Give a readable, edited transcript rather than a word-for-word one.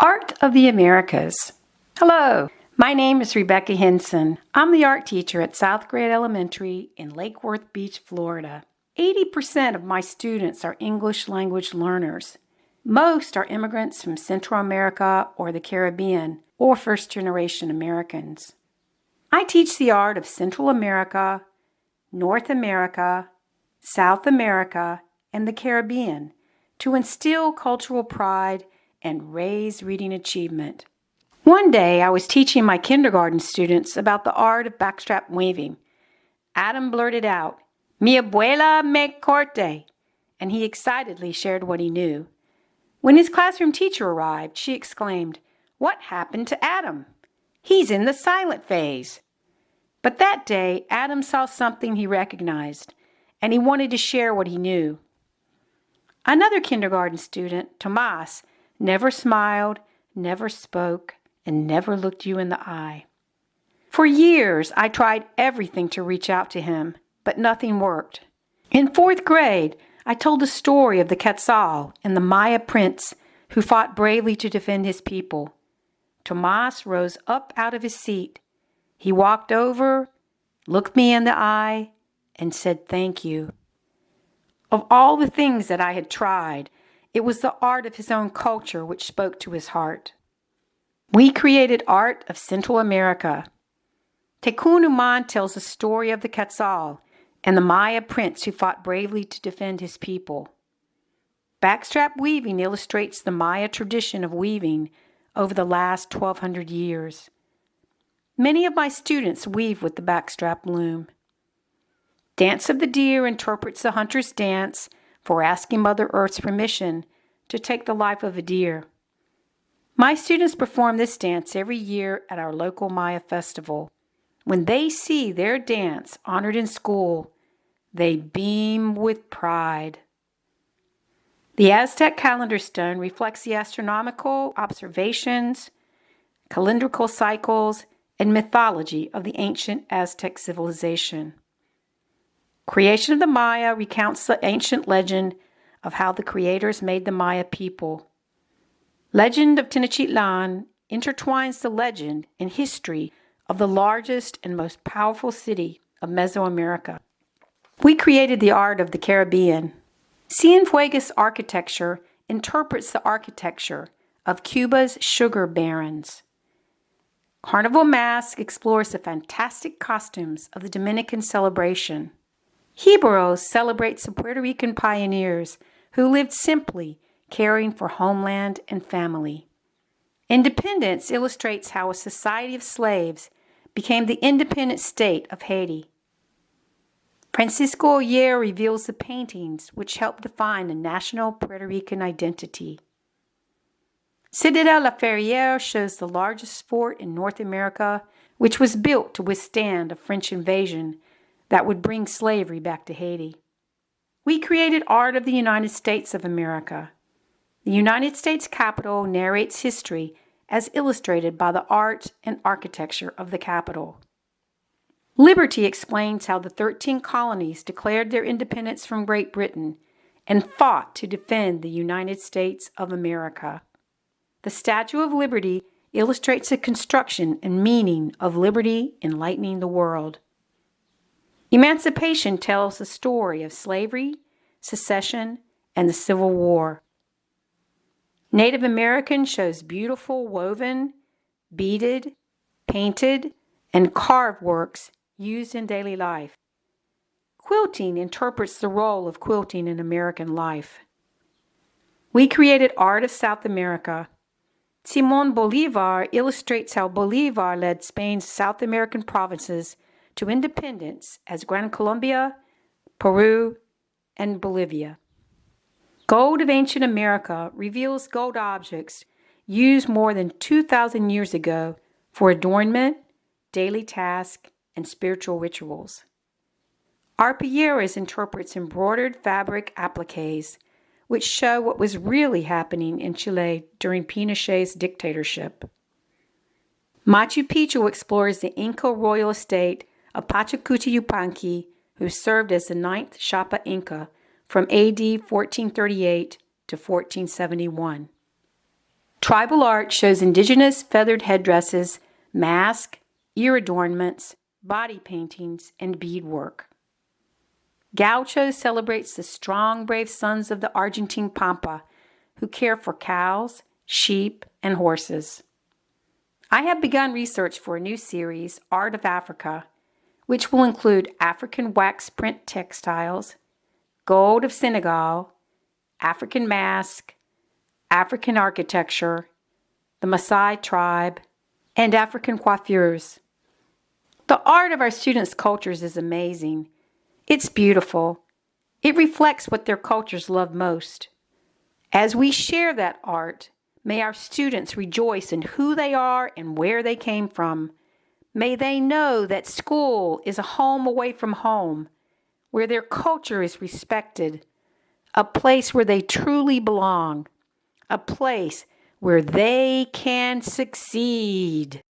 Art of the Americas. Hello, my name is Rebecca Henson. I'm the art teacher at South Grade Elementary in Lake Worth Beach, Florida. 80% of my students are English language learners. Most are immigrants from Central America or the Caribbean, or first-generation Americans. I teach the art of Central America, North America, South America, and the Caribbean to instill cultural pride and raise reading achievement. One day, I was teaching my kindergarten students about the art of backstrap weaving. Adam blurted out, "Mi abuela me corte," and he excitedly shared what he knew. When his classroom teacher arrived, she exclaimed, "What happened to Adam? He's in the silent phase." But that day, Adam saw something he recognized, and he wanted to share what he knew. Another kindergarten student, Tomas, never smiled, never spoke, and never looked you in the eye. For years, I tried everything to reach out to him, but nothing worked. In 4th grade, I told the story of the Quetzal and the Maya prince who fought bravely to defend his people. Tomas rose up out of his seat. He walked over, looked me in the eye, and said, "Thank you." Of all the things that I had tried, it was the art of his own culture which spoke to his heart. We created art of Central America. Tecún tells the story of the Quetzal and the Maya prince who fought bravely to defend his people. Backstrap weaving illustrates the Maya tradition of weaving over the last 1,200 years. Many of my students weave with the backstrap loom. Dance of the Deer interprets the hunter's dance for asking Mother Earth's permission to take the life of a deer. My students perform this dance every year at our local Maya festival. When they see their dance honored in school, they beam with pride. The Aztec calendar stone reflects the astronomical observations, calendrical cycles, and mythology of the ancient Aztec civilization. Creation of the Maya recounts the ancient legend of how the creators made the Maya people. Legend of Tenochtitlan intertwines the legend and history of the largest and most powerful city of Mesoamerica. We created the art of the Caribbean. Cienfuegos Architecture interprets the architecture of Cuba's sugar barons. Carnival Mask explores the fantastic costumes of the Dominican celebration. Hebrews celebrates the Puerto Rican pioneers who lived simply, caring for homeland and family. Independence illustrates how a society of slaves became the independent state of Haiti. Francisco Oyer reveals the paintings which helped define the national Puerto Rican identity. Citadelle La Ferrière shows the largest fort in North America, which was built to withstand a French invasion that would bring slavery back to Haiti. We created art of the United States of America. The United States Capitol narrates history as illustrated by the art and architecture of the Capitol. Liberty explains how the 13 colonies declared their independence from Great Britain and fought to defend the United States of America. The Statue of Liberty illustrates the construction and meaning of liberty enlightening the world. Emancipation tells the story of slavery, secession, and the Civil War. Native American shows beautiful woven, beaded, painted, and carved works used in daily life. Quilting interprets the role of quilting in American life. We created art of South America. Simón Bolívar illustrates how Bolívar led Spain's South American provinces to independence as Gran Colombia, Peru, and Bolivia. Gold of Ancient America reveals gold objects used more than 2,000 years ago for adornment, daily tasks, and spiritual rituals. Arpilleras interprets embroidered fabric appliques, which show what was really happening in Chile during Pinochet's dictatorship. Machu Picchu explores the Inca royal estate of Pachacuti Yupanqui, who served as the 9th Xapa Inca from AD 1438 to 1471. Tribal art shows indigenous feathered headdresses, masks, ear adornments, body paintings, and beadwork. Gaucho celebrates the strong, brave sons of the Argentine Pampa who care for cows, sheep, and horses. I have begun research for a new series, Art of Africa, which will include African wax print textiles, gold of Senegal, African mask, African architecture, the Maasai tribe, and African coiffures. The art of our students' cultures is amazing. It's beautiful. It reflects what their cultures love most. As we share that art, may our students rejoice in who they are and where they came from. May they know that school is a home away from home, where their culture is respected, a place where they truly belong, a place where they can succeed.